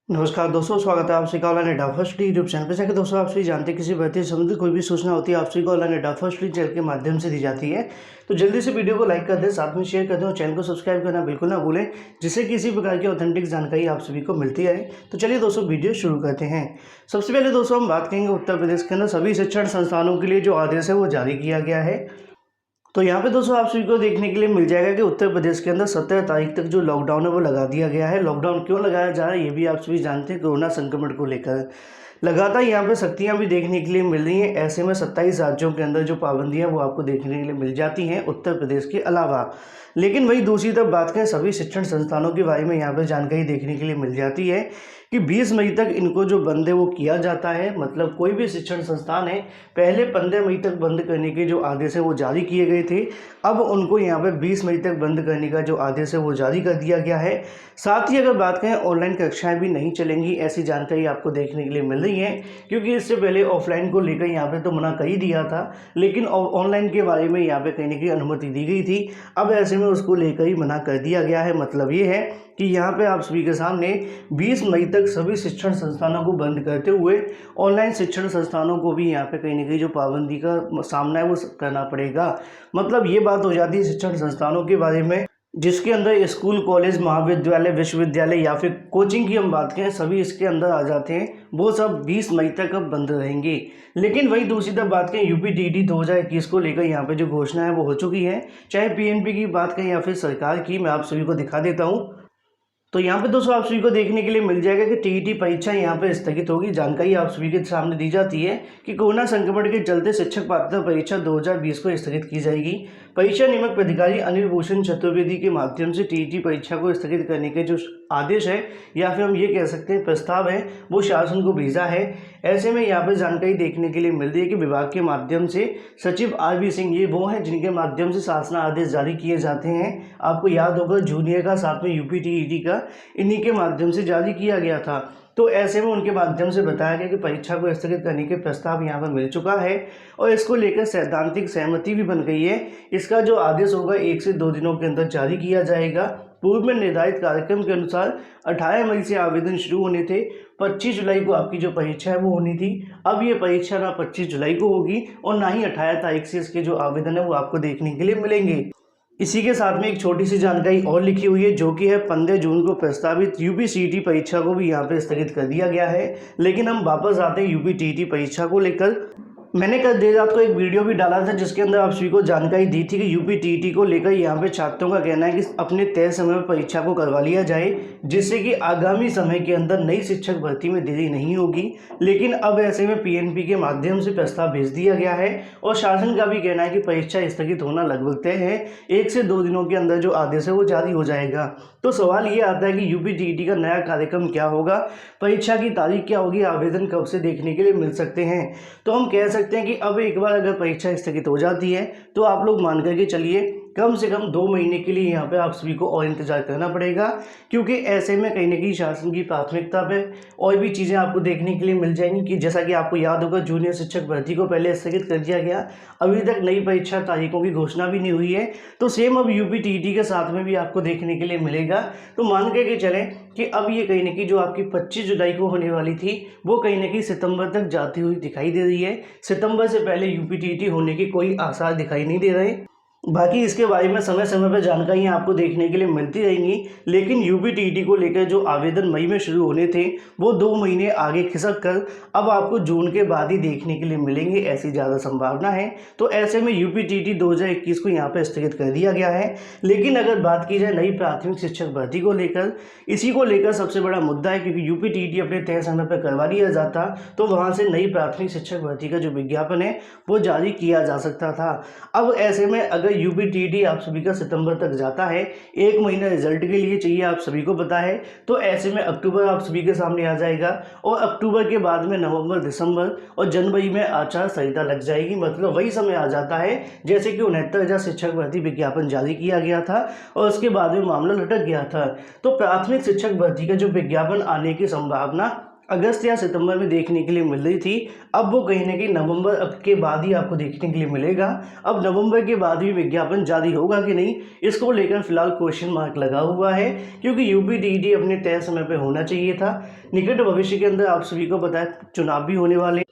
नमस्कार दोस्तों, स्वागत है आप सभी का ऑनलाइन अड्डा फर्स्ट यूट्यूब चैनल पर। जैसे दोस्तों, आप सभी जानते हैं किसी भर्ती से संबंधित कोई भी सूचना होती है आप सभी को ऑनलाइन अड्डा फर्स्ट चैनल के माध्यम से दी जाती है। तो जल्दी से वीडियो को लाइक कर दें, साथ में शेयर कर दें और चैनल को सब्सक्राइब करना बिल्कुल ना भूलें, जिससे किसी प्रकार की ऑथेंटिक जानकारी आप सभी को मिलती है। तो चलिए दोस्तों, वीडियो शुरू करते हैं। सबसे पहले दोस्तों हम बात करेंगे उत्तर प्रदेश के अंदर सभी शिक्षण संस्थानों के लिए जो आदेश है वो जारी किया गया है। तो यहाँ पे दोस्तों आप सभी को देखने के लिए मिल जाएगा कि उत्तर प्रदेश के अंदर 17 तारीख तक जो लॉकडाउन है वो लगा दिया गया है। लॉकडाउन क्यों लगाया जा रहा है ये भी आप सभी जानते हैं, कोरोना संक्रमण को लेकर। लगातार यहाँ पे सख्तियाँ भी देखने के लिए मिल रही हैं। ऐसे में 27 राज्यों के अंदर जो पाबंदियाँ वो आपको देखने के लिए मिल जाती हैं उत्तर प्रदेश के अलावा। लेकिन वही दूसरी तरफ बात करें सभी शिक्षण संस्थानों के बारे में, यहाँ पर जानकारी देखने के लिए मिल जाती है कि 20 मई तक इनको जो बंद है वो किया जाता है। मतलब कोई भी शिक्षण संस्थान है, पहले 15 मई तक बंद करने के जो आदेश है वो जारी किए गए थे, अब उनको यहाँ पे 20 मई तक बंद करने का जो आदेश है वो जारी कर दिया गया है। साथ ही अगर बात करें ऑनलाइन कक्षाएं भी नहीं चलेंगी, ऐसी जानकारी आपको देखने के लिए मिल रही है, क्योंकि इससे पहले ऑफलाइन को लेकर यहाँ पे तो मना कर ही दिया था, लेकिन ऑनलाइन के बारे में यहाँ पे कहने की अनुमति दी गई थी। अब ऐसे में उसको लेकर ही मना कर दिया गया है। मतलब ये है कि यहाँ पे आप सभी के सामने 20 मई तक सभी शिक्षण संस्थानों को बंद करते हुए ऑनलाइन शिक्षण संस्थानों को भी यहाँ पे कहीं ना कहीं जो पाबंदी का सामना है वो करना पड़ेगा। मतलब ये बात हो जाती है शिक्षण संस्थानों के बारे में, जिसके अंदर स्कूल, कॉलेज, महाविद्यालय, विश्वविद्यालय या फिर कोचिंग की हम बात करें, सभी इसके अंदर आ जाते हैं। वो सब 20 मई तक अब बंद रहेंगे। लेकिन वही दूसरी तरफ बात करें यूपीटीटी 2021 को लेकर यहाँ पे जो घोषणा है वो हो चुकी है। चाहे पीएनपी की बात करें या फिर सरकार की, मैं आप सभी को दिखा देता हूँ। तो यहाँ पे दोस्तों आप सभी को देखने के लिए मिल जाएगा कि टीईटी परीक्षा यहाँ पे स्थगित होगी। जानकारी आप सभी के सामने दी जाती है कि कोरोना संक्रमण के चलते शिक्षक पात्रता परीक्षा 2020 को स्थगित की जाएगी। परीक्षा नियामक प्राधिकारी अनिल भूषण चतुर्वेदी के माध्यम से टीईटी परीक्षा को स्थगित करने के जो आदेश है, या फिर हम ये कह सकते हैं प्रस्ताव है, वो शासन को भेजा है। ऐसे में यहाँ पर जानकारी देखने के लिए मिल रही है कि विभाग के माध्यम से सचिव आरबी सिंह ये वो हैं जिनके माध्यम से शासन आदेश जारी किए जाते हैं। आपको याद होगा जूनियर का, साथ में यूपीटीईटी का, इन्हीं के माध्यम से जारी किया गया था। तो ऐसे में उनके माध्यम से बताया गया कि परीक्षा को स्थगित करने के प्रस्ताव यहाँ पर मिल चुका है और इसको लेकर सैद्धांतिक सहमति भी बन गई है। इसका जो आदेश होगा 1 से 2 दिनों के अंदर जारी किया जाएगा। पूर्व में निर्धारित कार्यक्रम के अनुसार 18 मई से आवेदन शुरू होने थे, 25 जुलाई को आपकी जो परीक्षा है वो होनी थी। अब ये परीक्षा ना 25 जुलाई को होगी और ना ही 18 तारीख से इसके जो आवेदन है वो आपको देखने के लिए मिलेंगे। इसी के साथ में एक छोटी सी जानकारी और लिखी हुई है, जो कि है 15 जून को प्रस्तावित यूपीसीईटी परीक्षा को भी यहाँ पे स्थगित कर दिया गया है। लेकिन हम वापस आते हैं यूपीटीईटी परीक्षा को लेकर। मैंने कल देर रात को एक वीडियो भी डाला था जिसके अंदर आप सभी को जानकारी दी थी कि यूपीटीईटी को लेकर यहाँ पे छात्रों का कहना है कि अपने तय समय में परीक्षा को करवा लिया जाए, जिससे कि आगामी समय के अंदर नई शिक्षक भर्ती में देरी नहीं होगी। लेकिन अब ऐसे में पीएनपी के माध्यम से प्रस्ताव भेज दिया गया है और शासन का भी कहना है कि परीक्षा स्थगित होना लगभग तय है। 1 से 2 दिनों के अंदर जो आदेश है वो जारी हो जाएगा। तो सवाल ये आता है कि यूपीटीईटी का नया कार्यक्रम क्या होगा, परीक्षा की तारीख क्या होगी, आवेदन कब से देखने के लिए मिल सकते हैं। तो हम कह सकते हैं कि अब एक बार अगर परीक्षा स्थगित हो जाती है तो आप लोग मान करके चलिए कम से कम 2 महीने के लिए यहाँ पे आप सभी को और इंतजार करना पड़ेगा, क्योंकि ऐसे में कहीं ना कहीं शासन की प्राथमिकता पे और भी चीज़ें आपको देखने के लिए मिल जाएंगी। कि जैसा कि आपको याद होगा जूनियर शिक्षक भर्ती को पहले स्थगित कर दिया गया, अभी तक नई परीक्षा तारीखों की घोषणा भी नहीं हुई है। तो सेम अब यूपीटीईटी के साथ में भी आपको देखने के लिए मिलेगा। तो मान के चलें कि अब ये कहीं ना कहीं जो आपकी 25 जुलाई को होने वाली थी वो कहीं ना कहीं सितंबर तक जाती हुई दिखाई दे रही है। सितंबर से पहले यूपीटीईटी होने के कोई आसार दिखाई नहीं दे रहे। बाकी इसके बारे में समय समय पर जानकारियाँ आपको देखने के लिए मिलती रहेंगी। लेकिन यूपीटीईटी को लेकर जो आवेदन मई में शुरू होने थे वो 2 महीने आगे खिसक कर अब आपको जून के बाद ही देखने के लिए मिलेंगे, ऐसी ज़्यादा संभावना है। तो ऐसे में यूपीटीईटी 2021 को यहाँ पर स्थगित कर दिया गया है। लेकिन अगर बात की जाए नई प्राथमिक शिक्षक भर्ती को लेकर, इसी को लेकर सबसे बड़ा मुद्दा है, क्योंकि यूपीटीईटी अपने तय समय पर करवा लिया जाता तो वहाँ से नई प्राथमिक शिक्षक भर्ती का जो विज्ञापन है वो जारी किया जा सकता था। अब ऐसे में अगर यूपीटीईटी आप सभी का सितंबर तक जाता है, 1 महीना रिजल्ट के लिए चाहिए, आप सभी को पता है। तो ऐसे में अक्टूबर आप सभी के सामने आ जाएगा और अक्टूबर के बाद में नवंबर, दिसंबर और जनवरी में आचार संहिता लग जाएगी। मतलब वही समय आ जाता है जैसे कि 69,000 शिक्षक भर्ती विज्ञापन जारी किया गया था और उसके बाद में मामला लटक गया था। तो प्राथमिक शिक्षक भर्ती का जो विज्ञापन आने की संभावना अगस्त या सितंबर में देखने के लिए मिल रही थी, अब वो कहीं ना कहीं नवंबर के बाद ही आपको देखने के लिए मिलेगा। अब नवंबर के बाद भी विज्ञापन जारी होगा कि नहीं, इसको लेकर फिलहाल क्वेश्चन मार्क लगा हुआ है, क्योंकि यूपीटीईटी अपने तय समय पर होना चाहिए था। निकट भविष्य के अंदर आप सभी को पता है चुनाव भी होने वाले,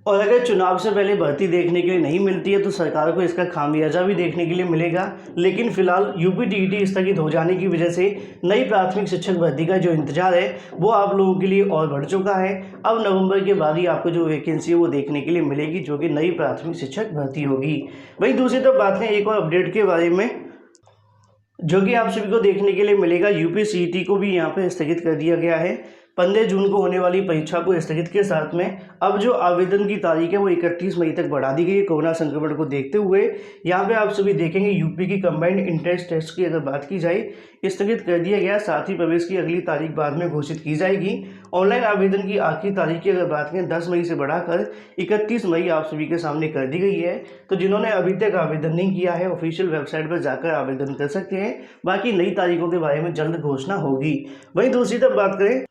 और अगर चुनाव से पहले भर्ती देखने के लिए नहीं मिलती है तो सरकार को इसका खामियाजा भी देखने के लिए मिलेगा। लेकिन फिलहाल यूपीटीईटी स्थगित हो जाने की वजह से नई प्राथमिक शिक्षक भर्ती का जो इंतजार है वो आप लोगों के लिए और बढ़ चुका है। अब नवंबर के बाद ही आपको जो वैकेंसी है वो देखने के लिए मिलेगी, जो कि नई प्राथमिक शिक्षक भर्ती होगी। वहीं दूसरी तरफ बात करें एक और अपडेट के बारे में, जो कि आप सभी को देखने के लिए मिलेगा। यूपीसीईटी को भी यहाँ पे स्थगित कर दिया गया है। 15 जून को होने वाली परीक्षा को स्थगित के साथ में अब जो आवेदन की तारीख है वो 31 मई तक बढ़ा दी गई है। कोरोना संक्रमण को देखते हुए यहाँ पे आप सभी देखेंगे यूपी की कंबाइंड एंट्रेंस टेस्ट की अगर बात की जाए स्थगित कर दिया गया। साथ ही प्रवेश की अगली तारीख बाद में घोषित की जाएगी। ऑनलाइन आवेदन की आखिरी तारीख की अगर बात करें 10 मई से बढ़ाकर 31 मई आप सभी के सामने कर दी गई है। तो जिन्होंने अभी तक आवेदन नहीं किया है ऑफिशियल वेबसाइट पर जाकर आवेदन कर सकते हैं। बाकी नई तारीखों के बारे में जल्द घोषणा होगी। वहीं दूसरी तरफ बात करें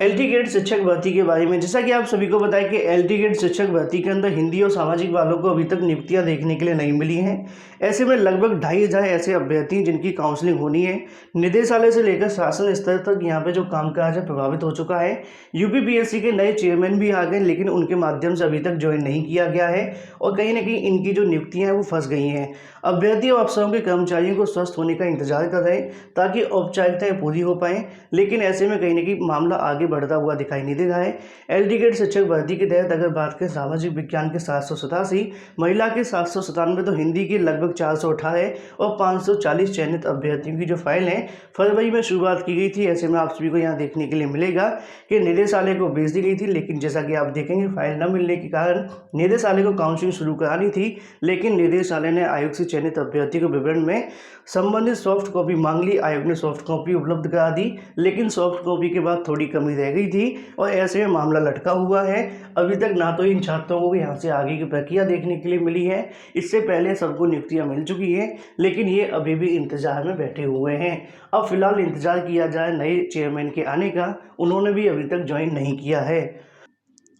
एलटी ग्रेड शिक्षक भर्ती के बारे में, जैसा कि आप सभी को बताया कि एलटी ग्रेड शिक्षक भर्ती के अंदर हिंदी और सामाजिक वालों को अभी तक नियुक्तियां देखने के लिए नहीं मिली हैं। ऐसे में लगभग 2,500 ऐसे अभ्यर्थी जिनकी काउंसलिंग होनी है। निदेशालय से लेकर शासन स्तर तक यहाँ पे जो कामकाज है प्रभावित हो चुका है। यूपीपीएससी के नए चेयरमैन भी आ गए, लेकिन उनके माध्यम से अभी तक ज्वाइन नहीं किया गया है और कहीं ना कहीं इनकी जो नियुक्तियाँ हैं वो फंस गई हैं। अभ्यर्थी और अफसरों के कर्मचारियों को स्वस्थ होने का इंतजार कर रहे हैं ताकि औपचारिकताएं पूरी हो पाएँ, लेकिन ऐसे में कहीं ना कहीं मामला आगे बढ़ता हुआ दिखाई नहीं दे रहा है। एलटी ग्रेड शिक्षक भर्ती के तहत अगर बात करें सामाजिक विज्ञान के 787, महिला के 797, तो हिंदी के लगभग 418 और 540 चयनित अभ्यर्थियों की जो फाइल है फरवरी में शुरुआत की गई थी। ऐसे में आप सभी को यहाँ देखने के लिए मिलेगा कि निदेशालय को भेज दी गई थी, लेकिन जैसा कि आप देखेंगे फाइल न मिलने के कारण निदेशालय को काउंसलिंग शुरू करानी थी, लेकिन निदेशालय ने आयोग से चयनित अभ्यर्थी को विवरण में संबंधित सॉफ्ट कॉपी मांग ली। आयोग ने सॉफ्ट कॉपी उपलब्ध करा दी, लेकिन सॉफ्ट कॉपी के बाद थोड़ी कमी रह गई थी और ऐसे में मामला लटका हुआ है। अभी तक ना तो इन छात्रों को यहाँ से आगे की प्रक्रिया देखने के लिए मिली है, इससे पहले सबको नियुक्तियाँ मिल चुकी हैं, लेकिन ये अभी भी इंतजार में बैठे हुए हैं। अब फिलहाल इंतजार किया जाए नए चेयरमैन के आने का, उन्होंने भी अभी तक ज्वाइन नहीं किया है।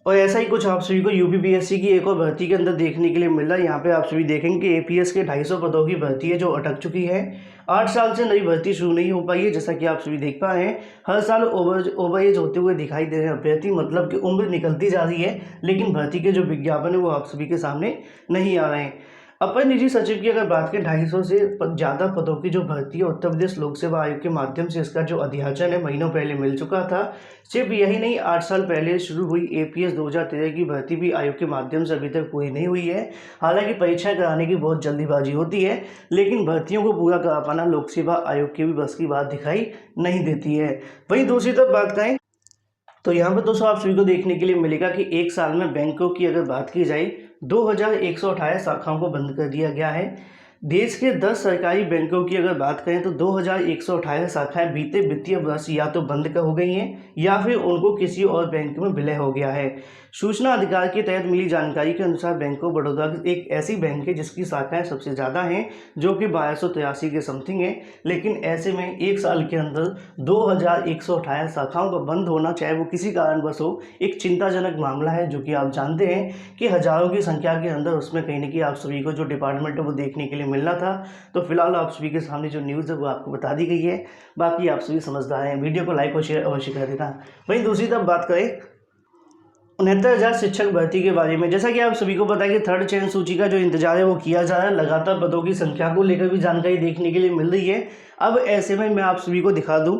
और ऐसा ही कुछ आप सभी को यूपीपीएससी की एक और भर्ती के अंदर देखने के लिए मिल रहा है। यहाँ पे आप सभी देखेंगे कि एपीएस के 250 पदों की भर्ती है जो अटक चुकी है। 8 साल से नई भर्ती शुरू नहीं हो पाई है। जैसा कि आप सभी देख पा रहे हैं हर साल ओवर एज होते हुए दिखाई दे रहे हैं अभ्यर्थी, मतलब कि उम्र निकलती जा रही है, लेकिन भर्ती के जो विज्ञापन है वो आप सभी के सामने नहीं आ रहे हैं। अपर निजी सचिव की अगर बात करें 250 से ज़्यादा पदों की जो भर्ती है उत्तर प्रदेश लोक सेवा आयोग के माध्यम से इसका जो अध्याचन है महीनों पहले मिल चुका था। सिर्फ यही नहीं, 8 साल पहले शुरू हुई एपीएस 2013 की भर्ती भी आयोग के माध्यम से अभी तक पूरी नहीं हुई है। हालांकि परीक्षाएं कराने की बहुत जल्दीबाजी होती है, लेकिन भर्तियों को पूरा करा पाना लोक सेवा आयोग की भी बस की बात दिखाई नहीं देती है। वहीं दूसरी तरफ बात करें तो यहाँ पर दोस्तों आप सभी को देखने के लिए मिलेगा कि एक साल में बैंकों की अगर बात की जाए 2128 शाखाओं को बंद कर दिया गया है। देश के 10 सरकारी बैंकों की अगर बात करें तो 2128 शाखाएं बीते वित्तीय वर्ष या तो बंद हो गई हैं या फिर उनको किसी और बैंक में विलय हो गया है। सूचना अधिकार के तहत मिली जानकारी के अनुसार बैंक ऑफ बड़ौदा एक ऐसी बैंक है जिसकी शाखाएं सबसे ज़्यादा हैं, जो कि 1283 के समथिंग है। लेकिन ऐसे में एक साल के अंदर 2128 शाखाओं का बंद होना, चाहे वो किसी कारणवश हो, एक चिंताजनक मामला है, जो कि आप जानते हैं कि हज़ारों की संख्या के अंदर उसमें कहीं ना कहीं आप सभी को जो डिपार्टमेंट है वो देखने के लिए मिलना था। तो फिलहाल आप सभी के सामने जो न्यूज़ है वो आपको बता दी गई है। बाकी आप सभी समझदार हैं, वीडियो को लाइक और शेयर अवश्य कर देना। वहीं दूसरी तरफ बात करें 69,000 शिक्षक भर्ती के बारे में, जैसा कि आप सभी को पता है कि थर्ड चयन सूची का जो इंतजार है वो किया जा रहा है। लगातार पदों की संख्या को लेकर भी जानकारी देखने के लिए मिल रही है। अब ऐसे में मैं आप सभी को दिखा दूं,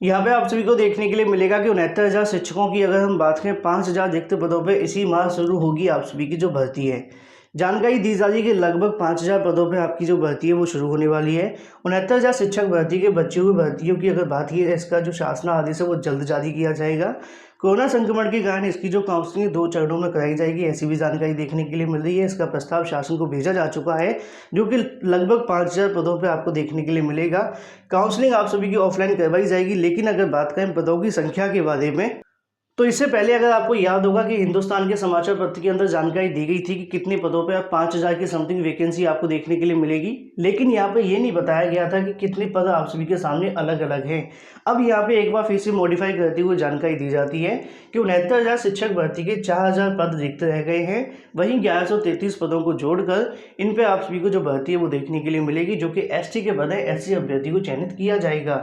यहाँ पे आप सभी को देखने के लिए मिलेगा कि 69,000 शिक्षकों की अगर हम बात करें 5,000 रिक्त पदों पर इसी माह शुरू होगी आप सभी की जो भर्ती है। जानकारी दी जा रही है कि लगभग 5,000 पदों पर आपकी जो भर्ती है वो शुरू होने वाली है। 69,000 शिक्षक भर्ती के बची हुई भर्तियों की अगर बात की जाए, इसका जो शासन आदेश है वो जल्द जारी किया जाएगा। कोरोना संक्रमण के कारण इसकी जो काउंसलिंग 2 चरणों में कराई जाएगी, ऐसी भी जानकारी देखने के लिए मिल रही है। इसका प्रस्ताव शासन को भेजा जा चुका है, जो कि लगभग 5,000 पदों पर आपको देखने के लिए मिलेगा। काउंसलिंग आप सभी की ऑफलाइन करवाई जाएगी, लेकिन अगर बात करें पदों की संख्या के बारे में तो इससे पहले अगर आपको याद होगा कि हिंदुस्तान के समाचार पत्र के अंदर जानकारी दी गई थी कि कितने पदों पे 5,000 की समथिंग वैकेंसी आपको देखने के लिए मिलेगी, लेकिन यहाँ पे ये नहीं बताया गया था कि कितने पद आप सभी के सामने अलग अलग हैं। अब यहाँ पे एक बार फिर से मॉडिफाई करते हुए जानकारी दी जाती है कि 69,000 शिक्षक भर्ती के 4,000 पद रिक्त रह गए हैं। वहीं 1133 पदों को जोड़कर इन पे आप सभी को जो भर्ती है वो देखने के लिए मिलेगी, जो कि ST के पद है। SC अभ्यर्थी को चयनित किया जाएगा।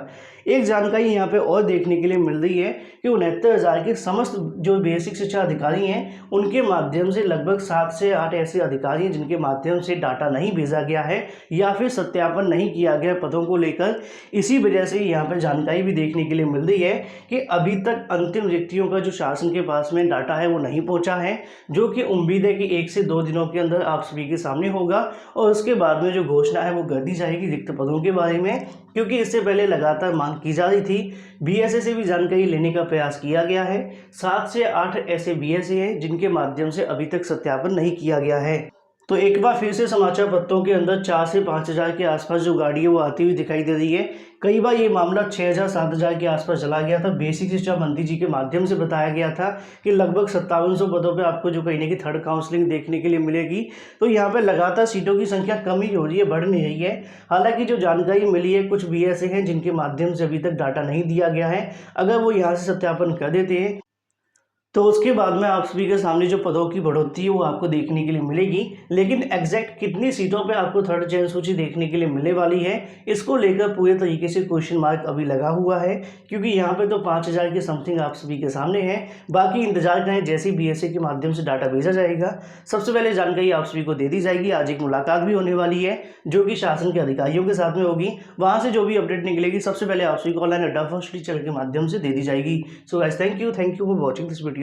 एक जानकारी यहाँ पे और देखने के लिए मिल रही है कि 69,000 के समस्त जो बेसिक शिक्षा अधिकारी हैं उनके माध्यम से लगभग 7 से 8 ऐसे अधिकारी हैं जिनके माध्यम से डाटा नहीं भेजा गया है या फिर सत्यापन नहीं किया गया पदों को लेकर। इसी वजह से यहाँ पर जानकारी भी देखने के लिए मिल रही है कि अभी तक अंतिम रिक्तियों का जो शासन के पास में डाटा है वो नहीं पहुँचा है, जो कि उम्मीद है कि 1 से 2 दिनों के अंदर आप सभी के सामने होगा और उसके बाद में जो घोषणा है वो कर दी जाएगी रिक्त पदों के बारे में, क्योंकि इससे पहले लगातार मांग की जा रही थी। BSA से भी जानकारी लेने का प्रयास किया गया है। 7 से 8 ऐसे BSA हैं जिनके माध्यम से अभी तक सत्यापन नहीं किया गया है। तो एक बार फिर से समाचार पत्रों के अंदर 4 से 5,000 के आसपास जो गाड़ी है वो आती हुई दिखाई दे रही है। कई बार ये मामला 6,000 7,000 के आसपास चला गया था। बेसिक शिक्षा मंत्री जी के माध्यम से बताया गया था कि लगभग 5700 पदों पे आपको जो कहीं ना कहीं थर्ड काउंसलिंग देखने के लिए मिलेगी। तो यहाँ पे लगातार सीटों की संख्या कम ही हो रही है, बढ़ नहीं रही है। हालांकि जो जानकारी मिली है कुछ BSA हैं जिनके माध्यम से अभी तक डाटा नहीं दिया गया है। अगर वो यहाँ से सत्यापन कर देते हैं तो उसके बाद में आप सभी के सामने जो पदों की बढ़ोतरी है वो आपको देखने के लिए मिलेगी। लेकिन एग्जैक्ट कितनी सीटों पे आपको थर्ड चयन सूची देखने के लिए मिलने वाली है, इसको लेकर पूरे तरीके से क्वेश्चन मार्क अभी लगा हुआ है, क्योंकि यहाँ पे तो 5,000 के समथिंग आप सभी के सामने है। बाकी इंतजार करें, जैसे BSA के माध्यम से डाटा भेजा जाएगा सबसे पहले जानकारी आप सभी को दे दी जाएगी। आज एक मुलाकात भी होने वाली है जो कि शासन के अधिकारियों के साथ में होगी। वहाँ से जो भी अपडेट निकलेगी सबसे पहले आप सभी को ऑनलाइन अड्डा फर्स्ट चैनल के माध्यम से दे दी जाएगी। So guys, thank you for watching this video.